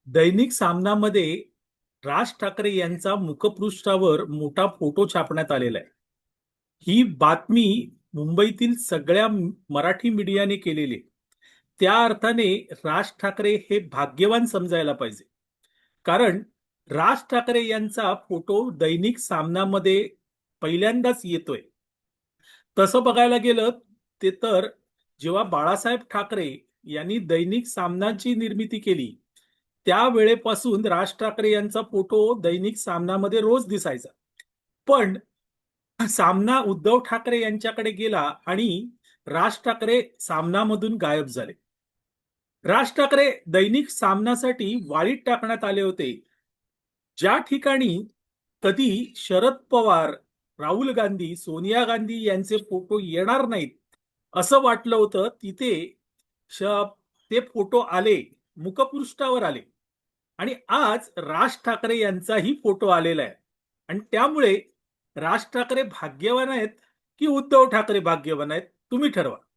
दैनिक सामनामध्ये राज ठाकरे यांचा मुखपृष्ठावर मोठा फोटो छापण्यात आलेला आहे. ही बातमी मुंबईतील सगळ्या मराठी मीडियाने केलेली आहे. त्या अर्थाने राज ठाकरे हे भाग्यवान समजायला पाहिजे. कारण राज ठाकरे यांचा फोटो दैनिक सामनामध्ये पहिल्यांदाच येतोय. तसं बघायला गेलं ते तर जेव्हा बाळासाहेब ठाकरे यांनी दैनिक सामनाची निर्मिती केली त्या वेळेपासून राज ठाकरे यांचा फोटो दैनिक सामनामध्ये रोज दिसायचा. पण सामना उद्धव ठाकरे यांच्याकडे गेला आणि राज ठाकरे सामनामधून गायब झाले. राज ठाकरे दैनिक सामनासाठी वाळीत टाकण्यात आले होते. ज्या ठिकाणी कधी शरद पवार, राहुल गांधी, सोनिया गांधी यांचे फोटो येणार नाहीत असं वाटलं होतं, तिथे श- ते फोटो आले, मुखपृष्ठावर आले. आणि आज राज ठाकरे यांचाही फोटो आलेला आहे. आणि त्यामुळे राज ठाकरे भाग्यवान आहेत की उद्धव ठाकरे भाग्यवान आहेत, तुम्ही ठरवा.